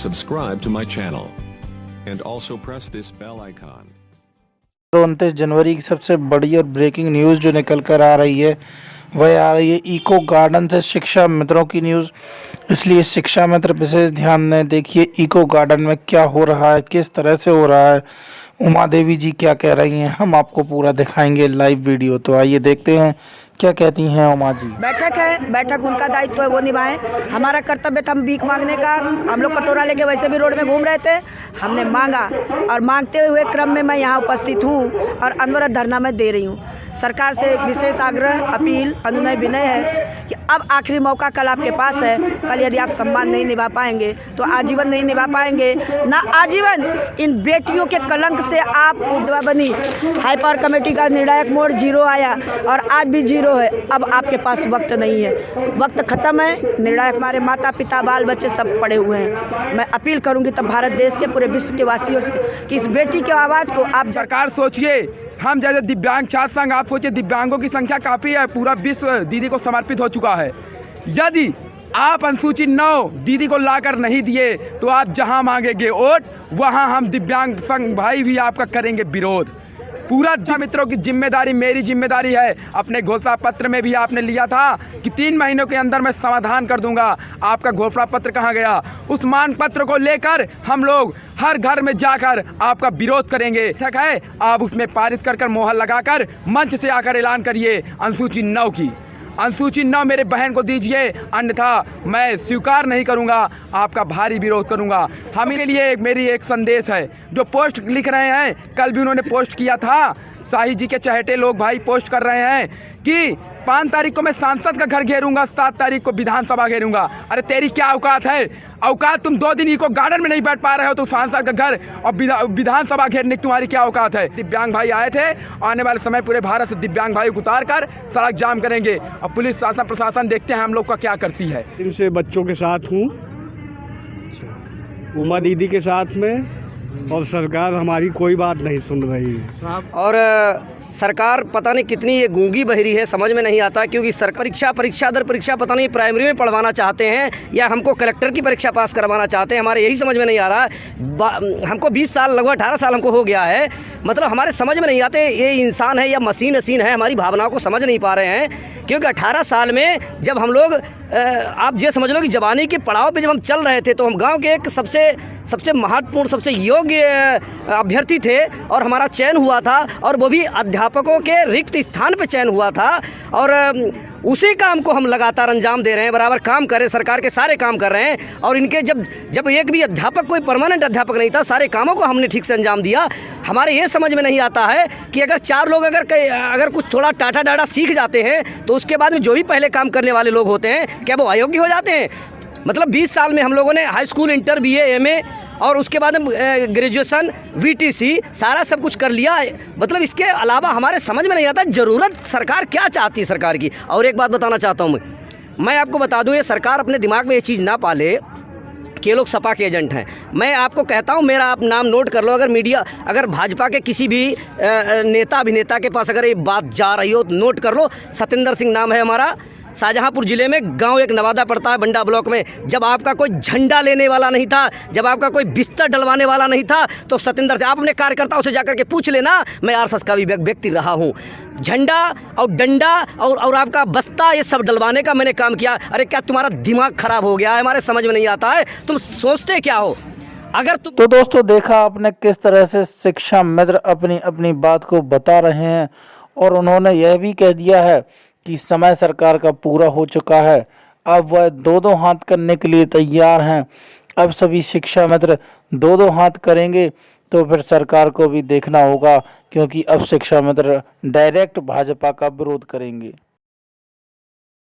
subscribe to my channel and also press this bell icon. 29 जनवरी की सबसे बड़ी और ब्रेकिंग न्यूज़ जो निकल कर आ रही है वह आ रही है इको गार्डन से शिक्षा मित्रों की न्यूज़। इसलिए शिक्षा मित्र विशेष ध्यान दें। देखिए इको गार्डन में क्या हो रहा है, किस तरह से हो रहा है, उमा देवी जी क्या कह रही हैं, हम आपको पूरा दिखाएंगे लाइव वीडियो। तो आइए देखते हैं क्या कहती हैं उमा जी। बैठक है, बैठक उनका दायित्व है, वो निभाएं। हमारा कर्तव्य था हम भीख मांगने का। हम लोग कटोरा लेके वैसे भी रोड में घूम रहे थे, हमने मांगा और मांगते हुए क्रम में मैं यहाँ उपस्थित हूँ और अनवरत धरना मैं दे रही हूँ। सरकार से विशेष आग्रह, अपील, अनुनय विनय है कि अब आखिरी मौका कल आपके पास है। कल यदि आप सम्मान नहीं निभा पाएंगे तो आजीवन नहीं निभा पाएंगे ना। आजीवन इन बेटियों के कलंक से आप उद्वा बनी। हाई पावर कमेटी का निर्णायक मोड 0 आया और आज भी 0 है। अब आपके पास वक्त नहीं है, वक्त खत्म है। निर्णायक हमारे माता पिता बाल बच्चे सब पड़े हुए हैं। मैं अपील करूंगी तब भारत देश के पूरे विश्व के वासियों से कि इस बेटी की आवाज़ को आप सरकार सोचिए। हम जैसे दिव्यांग छात्र संघ, आप सोचिए दिव्यांगों की संख्या काफ़ी है, पूरा विश्व दीदी को समर्पित हो चुका है। यदि आप अनुसूचित 9 दीदी को लाकर नहीं दिए तो आप जहां मांगेंगे वोट वहां हम दिव्यांग संघ भाई भी आपका करेंगे विरोध। पूरा मित्रों की जिम्मेदारी मेरी जिम्मेदारी है। अपने घोषणा पत्र में भी आपने लिया था कि 3 महीनों के अंदर मैं समाधान कर दूंगा। आपका घोषणा पत्र कहाँ गया? उस मांग पत्र को लेकर हम लोग हर घर में जाकर आपका विरोध करेंगे। ठीक है, आप उसमें पारित कर मोहर लगाकर मंच से आकर ऐलान करिए अनुसूचित 9 की। अनुसूचित 9 मेरे बहन को दीजिए, अन्यथा मैं स्वीकार नहीं करूंगा, आपका भारी विरोध करूंगा। हम के लिए मेरी एक संदेश है। जो पोस्ट लिख रहे हैं, कल भी उन्होंने पोस्ट किया था, शाही जी के चहेते लोग भाई पोस्ट कर रहे हैं कि 5 तारीख को मैं सांसद का घर घेरूंगा, 7 तारीख को विधानसभा घेरूंगा। अरे तेरी क्या औकात है? औकात तुम 2 दिन इको गार्डन में नहीं बैठ पा रहे हो तो सांसद का घर और विधानसभा घेरने की तुम्हारी क्या औकात है? दिव्यांग भाई आए थे, आने वाले समय पूरे भारत से दिव्यांग भाई को उतार कर सड़क जाम करेंगे और पुलिस शासन प्रशासन देखते हैं हम लोग का क्या करती है। इनसे बच्चों के साथ हूँ, उमा दीदी के साथ में, और सरकार हमारी कोई बात नहीं सुन रही है। और सरकार पता नहीं कितनी ये गूंगी बहरी है, समझ में नहीं आता। क्योंकि परीक्षा दर परीक्षा पता नहीं प्राइमरी में पढ़वाना चाहते हैं या हमको कलेक्टर की परीक्षा पास करवाना चाहते हैं, हमारे यही समझ में नहीं आ रहा है। हमको 20 साल लगभग 18 साल हमको हो गया है, मतलब हमारे समझ में नहीं आते ये इंसान है या मशीन है, हमारी भावनाओं को समझ नहीं पा रहे हैं। क्योंकि 18 साल में जब हम लोग आप ये समझ लो कि जवानी के पड़ाव पे जब हम चल रहे थे तो हम गांव के एक सबसे महत्वपूर्ण, सबसे योग्य अभ्यर्थी थे और हमारा चयन हुआ था, और वो भी अध्यापकों के रिक्त स्थान पे चयन हुआ था। और उसी काम को हम लगातार अंजाम दे रहे हैं, बराबर काम कर रहे हैं, सरकार के सारे काम कर रहे हैं। और इनके जब एक भी अध्यापक, कोई परमानेंट अध्यापक नहीं था, सारे कामों को हमने ठीक से अंजाम दिया। हमारे ये समझ में नहीं आता है कि अगर 4 लोग अगर कुछ थोड़ा टाटा डाटा सीख जाते हैं तो उसके बाद में जो भी पहले काम करने वाले लोग होते हैं क्या वो अयोग्य हो जाते हैं? मतलब 20 साल में हम लोगों ने high school, inter, BA, MA और उसके बाद ग्रेजुएशन, VTC सारा सब कुछ कर लिया। मतलब इसके अलावा हमारे समझ में नहीं आता ज़रूरत सरकार क्या चाहती है सरकार की। और एक बात बताना चाहता हूँ मैं आपको बता दूँ, ये सरकार अपने दिमाग में ये चीज़ ना पाले कि ये लोग सपा के एजेंट हैं। मैं आपको कहता हूँ, मेरा आप नाम नोट कर लो। अगर भाजपा के किसी भी नेता अभिनेता के पास अगर ये बात जा रही हो तो नोट कर लो। सतेंद्र सिंह नाम है हमारा, शाहजहाँपुर ज़िले में गांव एक नवादा पड़ता है, बंडा ब्लॉक में। जब आपका कोई झंडा लेने वाला नहीं था, जब आपका कोई बिस्तर डलवाने वाला नहीं था तो सतेंद्र से आप अपने कार्यकर्ताओं से जाकर के पूछ लेना। मैं RSS का भी व्यक्ति रहा हूँ। झंडा और डंडा और आपका बस्ता ये सब डलवाने का मैंने काम किया। अरे क्या तुम्हारा दिमाग खराब हो गया है? हमारे समझ में नहीं आता है, तुम सोचते क्या हो? अगर तुम तो दोस्तों देखा आपने किस तरह से शिक्षा मित्र अपनी बात को बता रहे हैं, और उन्होंने यह भी कह दिया है कि समय सरकार का पूरा हो चुका है, अब वह 2-2 हाथ करने के लिए तैयार हैं। अब सभी शिक्षा मित्र 2-2 हाथ करेंगे तो फिर सरकार को भी देखना होगा, क्योंकि अब शिक्षा मित्र डायरेक्ट भाजपा का विरोध करेंगे।